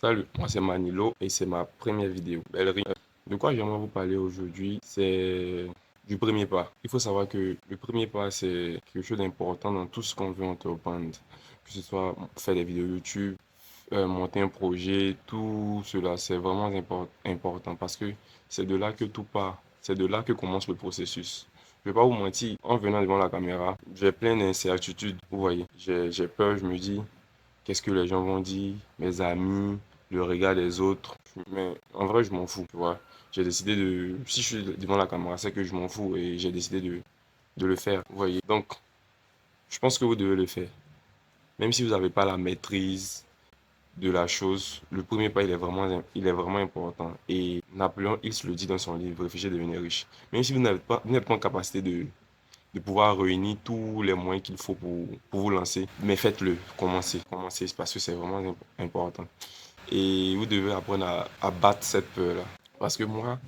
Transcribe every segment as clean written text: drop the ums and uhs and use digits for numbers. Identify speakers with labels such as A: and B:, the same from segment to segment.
A: Salut, moi c'est Manilo et c'est ma première vidéo. Bellerie. De quoi j'aimerais vous parler aujourd'hui, c'est du premier pas. Il faut savoir que le premier pas, c'est quelque chose d'important dans tout ce qu'on veut entreprendre. Que ce soit faire des vidéos YouTube, monter un projet, tout cela, c'est vraiment important parce que c'est de là que tout part. C'est de là que commence le processus. Je vais pas vous mentir, en venant devant la caméra, j'ai plein d'incertitudes. Vous voyez, j'ai peur, je me dis, qu'est-ce que les gens vont dire, mes amis, le regard des autres. Mais en vrai, je m'en fous, tu vois. J'ai décidé de, si je suis devant la caméra, c'est que je m'en fous et j'ai décidé de le faire, vous voyez. Donc, je pense que vous devez le faire. Même si vous n'avez pas la maîtrise de la chose, le premier pas, il est vraiment important. Et Napoléon X le dit dans son livre, Réfléchir, devenir riche. Même si vous n'êtes pas en capacité de pouvoir réunir tous les moyens qu'il faut pour vous lancer. Mais faites-le, commencez parce que c'est vraiment important. Et vous devez apprendre à battre cette peur-là. Parce que moi,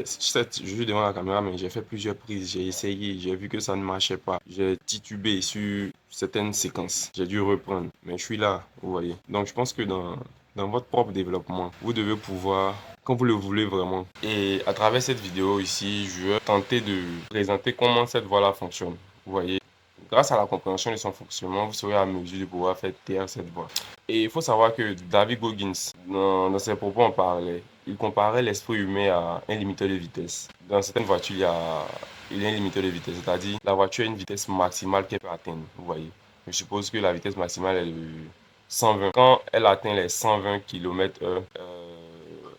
A: certes, je suis devant la caméra, mais j'ai fait plusieurs prises, j'ai essayé, j'ai vu que ça ne marchait pas. J'ai titubé sur certaines séquences. J'ai dû reprendre, mais je suis là, vous voyez. Donc je pense que dans votre propre développement, vous devez pouvoir, quand vous le voulez vraiment. Et à travers cette vidéo ici, je vais tenter de présenter comment cette voie-là fonctionne. Vous voyez, grâce à la compréhension de son fonctionnement, vous serez à mesure de pouvoir faire taire cette voie. Et il faut savoir que David Goggins, dans ses propos, en parlait. Il comparait l'esprit humain à un limiteur de vitesse. Dans certaines voitures, il y a un limiteur de vitesse, c'est-à-dire la voiture a une vitesse maximale qu'elle peut atteindre. Vous voyez. Je suppose que la vitesse maximale est de 120. Quand elle atteint les 120 km/h,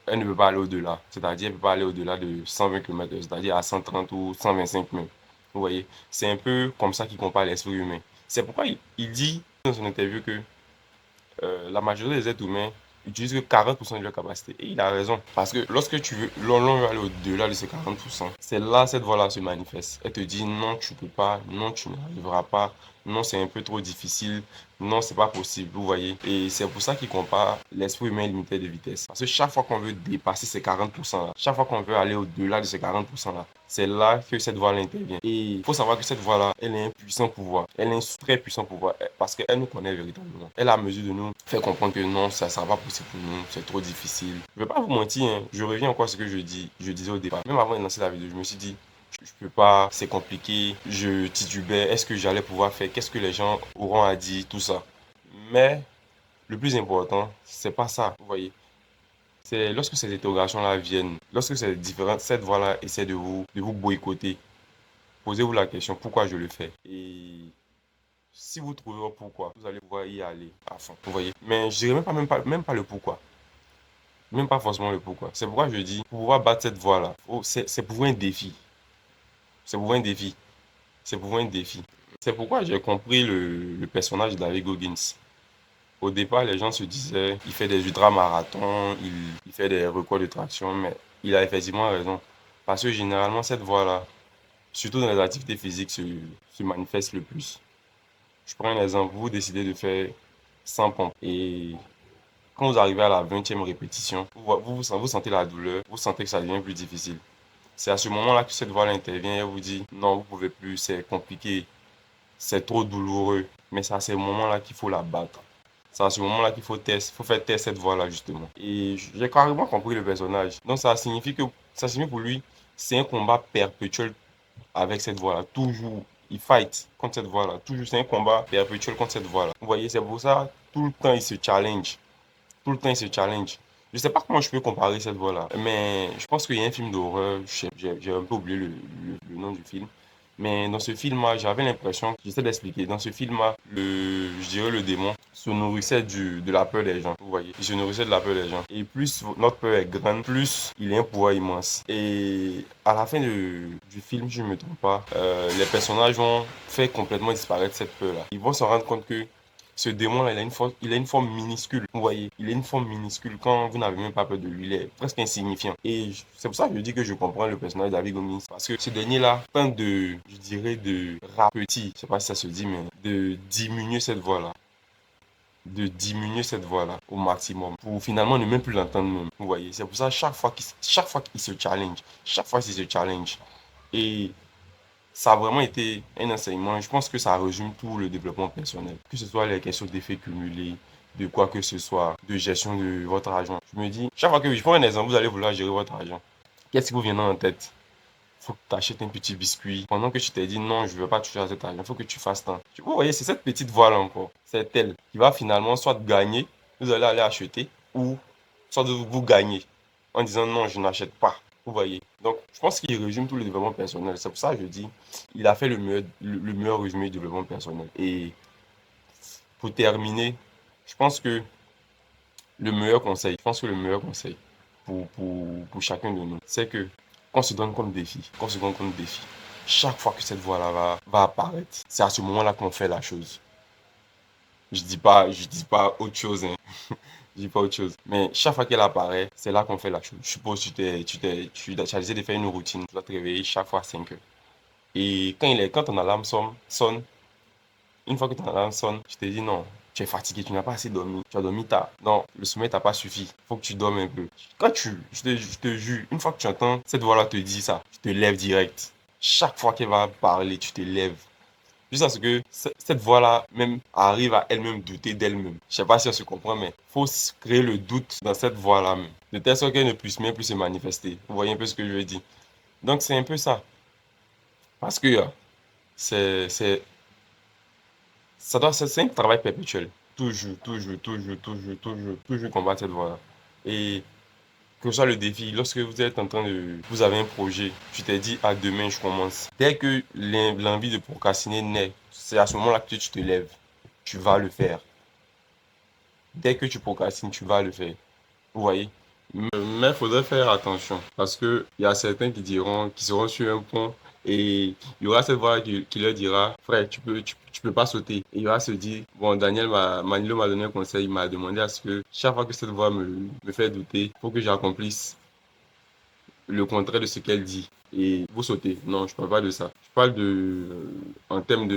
A: elle ne peut pas aller au-delà. C'est-à-dire, elle ne peut pas aller au-delà de 120 km/h, c'est-à-dire à 130 ou 125 même. Vous voyez, c'est un peu comme ça qu'il compare l'esprit humain. C'est pourquoi il dit dans son interview que la majorité des êtres humains utilisent que 40% de leur capacité. Et il a raison. Parce que lorsque l'on veut aller au-delà de ces 40%, c'est là cette voix-là se manifeste. Elle te dit non, tu ne peux pas, non, tu n'arriveras pas, non, c'est un peu trop difficile, non, c'est pas possible, vous voyez. Et c'est pour ça qu'il compare l'esprit humain limité de vitesse. Parce que chaque fois qu'on veut dépasser ces 40%-là, chaque fois qu'on veut aller au-delà de ces 40%-là, c'est là que cette voix-là intervient. Et il faut savoir que cette voix-là, elle a un puissant pouvoir. Elle a un très puissant pouvoir parce qu'elle nous connaît véritablement. Elle a à mesure de nous faire comprendre que non, ça ne sera pas possible pour nous, c'est trop difficile. Je ne vais pas vous mentir, hein, je reviens encore à ce que je disais au départ. Même avant de lancer la vidéo, je me suis dit, je peux pas, c'est compliqué, je titubais, est-ce que j'allais pouvoir faire, qu'est-ce que les gens auront à dire, tout ça. Mais le plus important, c'est pas ça, vous voyez. C'est lorsque ces interrogations-là viennent, lorsque cette voix-là essaie de vous boycotter, posez-vous la question, pourquoi je le fais? Et si vous trouvez votre pourquoi, vous allez pouvoir y aller à fond, vous voyez. Mais je dirais même pas le pourquoi, même pas forcément le pourquoi. C'est pourquoi je dis, pour pouvoir battre cette voix-là, c'est pour vous un défi, c'est pour vous un défi, c'est pour vous un défi. C'est pourquoi j'ai compris le personnage de David Goggins. Au départ, les gens se disaient, il fait des ultramarathons, il fait des records de traction, mais il a effectivement raison. Parce que généralement, cette voie-là, surtout dans les activités physiques, se manifeste le plus. Je prends un exemple, vous décidez de faire 100 pompes et quand vous arrivez à la 20e répétition, vous sentez la douleur, vous sentez que ça devient plus difficile. C'est à ce moment-là que cette voix-là intervient et vous dit, non, vous ne pouvez plus, c'est compliqué, c'est trop douloureux. Mais c'est à ce moment-là qu'il faut la battre. C'est à ce moment-là qu'il faut faire taire cette voix-là, justement. Et j'ai carrément compris le personnage. Donc ça signifie pour lui, c'est un combat perpétuel avec cette voix-là. Toujours, il fight contre cette voix-là. Toujours, c'est un combat perpétuel contre cette voix-là. Vous voyez, c'est pour ça, tout le temps, il se challenge. Tout le temps, il se challenge. Je sais pas comment je peux comparer cette voix-là, mais je pense qu'il y a un film d'horreur, j'ai un peu oublié le nom du film. Mais dans ce film-là, j'avais l'impression, j'essaie d'expliquer, dans ce film-là, je dirais le démon se nourrissait de la peur des gens. Vous voyez, il se nourrissait de la peur des gens. Et plus notre peur est grande, plus il a un pouvoir immense. Et à la fin du film, si je ne me trompe pas, les personnages vont faire complètement disparaître cette peur-là. Ils vont se rendre compte que ce démon-là, il a une forme minuscule. Vous voyez, il a une forme minuscule. Quand vous n'avez même pas peur de lui, il est presque insignifiant. Et c'est pour ça que je dis que je comprends le personnage de David Goggins. Parce que ce dernier-là tente je dirais, de rapetir, je sais pas si ça se dit, mais de diminuer cette voix-là. De diminuer cette voix-là au maximum. Pour finalement ne même plus l'entendre même. Vous voyez, c'est pour ça, chaque fois qu'il se challenge, chaque fois qu'il se challenge. Et ça a vraiment été un enseignement. Je pense que ça résume tout le développement personnel. Que ce soit les questions d'effets cumulés, de quoi que ce soit, de gestion de votre argent. Je me dis, chaque fois que je prends un exemple, vous allez vouloir gérer votre argent. Qu'est-ce qui vous vient en tête? Faut que tu achètes un petit biscuit. Pendant que tu t'es dit non, je ne veux pas toucher à cet argent, il faut que tu fasses tant. Vous voyez, c'est cette petite voie-là encore. C'est elle qui va finalement soit gagner, vous allez aller acheter, ou soit de vous gagner en disant non, je n'achète pas. Vous voyez. Donc, je pense qu'il résume tout le développement personnel. C'est pour ça que je dis, il a fait le meilleur résumé du développement personnel. Et pour terminer, je pense que je pense que le meilleur conseil pour chacun de nous, c'est que qu'on se donne comme défi, chaque fois que cette voix-là va apparaître, c'est à ce moment-là qu'on fait la chose. Je dis pas autre chose, hein. Je dis pas autre chose. Mais chaque fois qu'elle apparaît, c'est là qu'on fait la chose. Je suppose que tu as décidé de faire une routine. Tu dois te réveiller chaque fois à 5 heures. Et quand ton alarme sonne, une fois que ton alarme sonne, tu te dis non, tu es fatigué, tu n'as pas assez dormi, tu as dormi tard. Non, le sommeil t'a pas suffi. Il faut que tu dormes un peu. Je te jure, une fois que tu entends cette voix-là te dire ça, tu te lèves direct. Chaque fois qu'elle va parler, tu te lèves. Juste à ce que cette voix-là même arrive à elle-même douter d'elle-même. Je sais pas si on se comprend, mais faut créer le doute dans cette voix-là même. De telle sorte qu'elle ne puisse même plus se manifester. Vous voyez un peu ce que je veux dire. Donc c'est un peu ça. Parce que c'est, c'est, c'est un travail perpétuel. Toujours combattre cette voie-là. Et que ce soit le défi, lorsque vous êtes en train de, vous avez un projet, tu t'es dit, à demain, je commence. Dès que l'envie de procrastiner naît, c'est à ce moment-là que tu te lèves. Tu vas le faire. Dès que tu procrastines, tu vas le faire. Vous voyez? Mais il faudrait faire attention parce que il y a certains qui seront sur un pont et il y aura cette voix qui leur dira, frère, tu peux pas sauter. Et il va se dire, bon, Manilo m'a donné un conseil, il m'a demandé à ce que chaque fois que cette voix me fait douter, il faut que j'accomplisse le contraire de ce qu'elle dit. Et vous sautez. Non, je parle pas de ça. Je parle en termes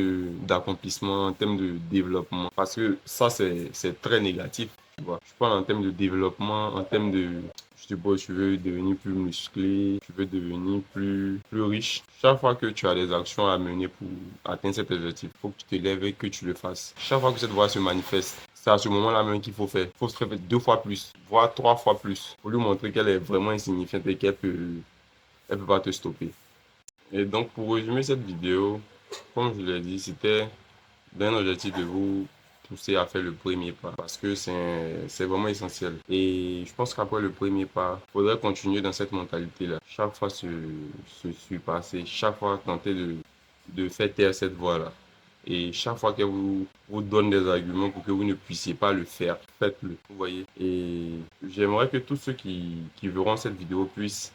A: d'accomplissement, en termes de développement. Parce que ça, c'est très négatif. Tu vois. Je parle en termes de développement, en termes de, je suppose, tu veux devenir plus musclé, tu veux devenir plus riche. Chaque fois que tu as des actions à mener pour atteindre cet objectif, il faut que tu te lèves et que tu le fasses. Chaque fois que cette voix se manifeste, c'est à ce moment-là même qu'il faut faire. Il faut se faire 2 fois plus, voire 3 fois plus, pour lui montrer qu'elle est vraiment insignifiante et elle peut pas te stopper. Et donc, pour résumer cette vidéo, comme je l'ai dit, c'était d'un objectif de vous pousser à faire le premier pas parce que c'est vraiment essentiel. Et je pense qu'après le premier pas, il faudrait continuer dans cette mentalité-là. Chaque fois se surpasser, chaque fois tenter de faire taire cette voix-là. Et chaque fois qu'elle vous donne des arguments pour que vous ne puissiez pas le faire, faites-le. Vous voyez. Et j'aimerais que tous ceux qui verront cette vidéo puissent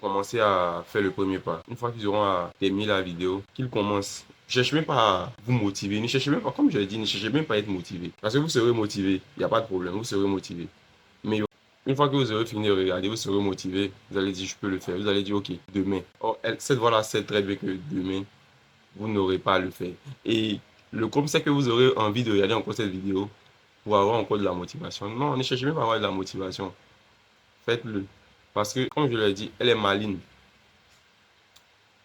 A: commencer à faire le premier pas. Une fois qu'ils auront terminé la vidéo, qu'ils commencent. Ne cherchez même pas à vous motiver. Ne cherchez même pas, comme je l'ai dit, ne cherchez même pas à être motivé. Parce que vous serez motivé. Il n'y a pas de problème. Vous serez motivé. Mais une fois que vous aurez fini de regarder, vous serez motivé. Vous allez dire, je peux le faire. Vous allez dire, ok, demain. Or, cette voix-là sait très bien que demain, vous n'aurez pas à le faire. Et le comme c'est que vous aurez envie de regarder encore cette vidéo pour avoir encore de la motivation. Non, ne cherchez même pas à avoir de la motivation. Faites-le. Parce que, comme je l'ai dit, elle est maligne.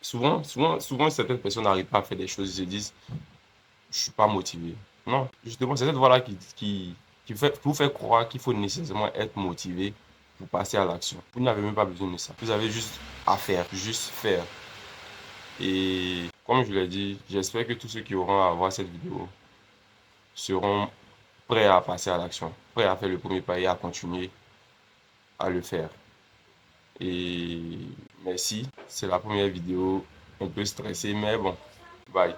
A: Souvent, certaines personnes n'arrivent pas à faire des choses, ils se disent, je suis pas motivé. Non, justement, c'est cette voie-là qui vous fait croire qu'il faut nécessairement être motivé pour passer à l'action. Vous n'avez même pas besoin de ça. Vous avez juste à faire, juste faire. Et comme je l'ai dit, j'espère que tous ceux qui auront à voir cette vidéo seront prêts à passer à l'action, prêts à faire le premier pas et à continuer à le faire. Et merci, c'est la première vidéo un peu stressée, mais bon, bye.